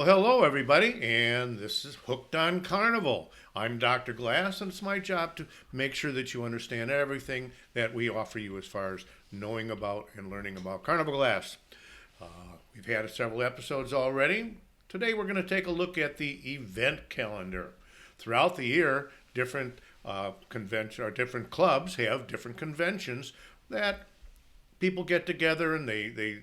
Well, hello, everybody, and this is Hooked on Carnival. I'm Dr. Glass, and it's my job to make sure that you understand everything that we offer you as far as knowing about and learning about Carnival Glass. Uh, we've had several episodes already. Today, we're going to take a look at the event calendar. Throughout the year, different convention or different clubs have different conventions that people get together and they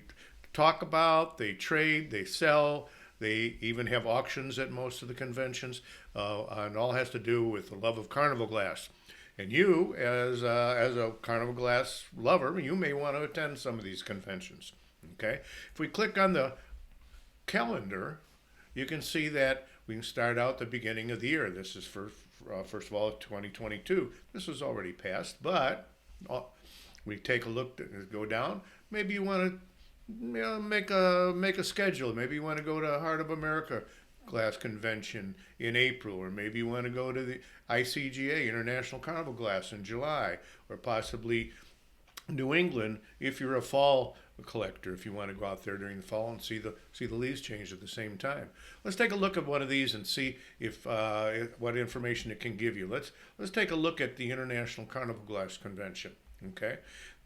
talk about, they trade, they sell. They even have auctions at most of the conventions, and all has to do with the love of Carnival Glass. And you, as a Carnival Glass lover, you may want to attend some of these conventions. Okay, if we click on the calendar, you can see that we can start out the beginning of the year. This is for first of all 2022. This was already passed, but we take a look, go down. Maybe you want to make a schedule. Maybe you want to go to Heart of America Glass Convention in April, or maybe you want to go to the ICGA International Carnival Glass in July, or possibly New England if you're a fall collector. If you want to go out there during the fall and see the leaves change at the same time. Let's take a look at one of these and see if what information it can give you. Let's take a look at the International Carnival Glass Convention. Okay,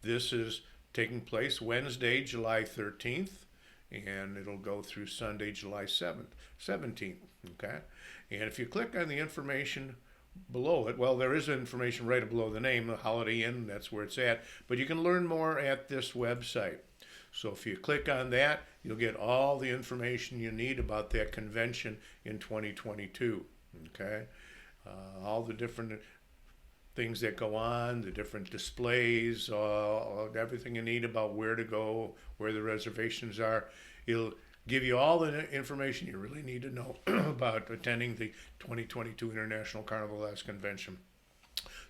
this is taking place Wednesday, July 13th, and it'll go through Sunday, July 17th, okay? And if you click on the information below it, well, there is information right below the name, the Holiday Inn, that's where it's at, but you can learn more at this website. So if you click on that, you'll get all the information you need about that convention in 2022, okay? All the different things that go on, the different displays, everything you need about where to go, where the reservations are. It'll give you all the information you really need to know about attending the 2022 International Carnival Glass Convention.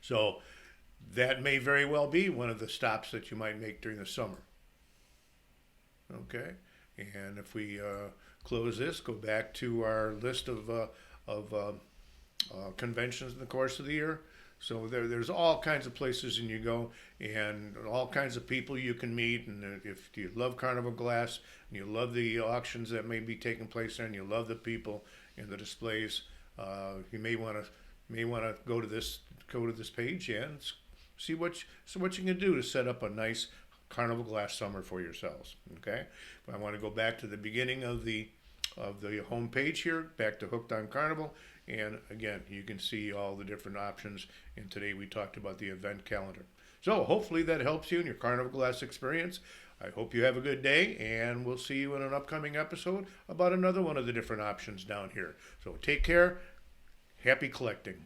So that may very well be one of the stops that you might make during the summer. Okay, and if we close this, go back to our list of conventions in the course of the year. So there's all kinds of places and you go, and all kinds of people you can meet. And if you love Carnival Glass and you love the auctions that may be taking place there, and you love the people and the displays, you may want to go to this page and see what you can do to set up a nice Carnival Glass summer for yourselves. Okay, but I want to go back to the beginning of the home page here, back to Hooked on Carnival. And again, you can see all the different options. And today we talked about the event calendar. So hopefully that helps you in your Carnival Glass experience. I hope you have a good day, and we'll see you in an upcoming episode about another one of the different options down here. So take care. Happy collecting.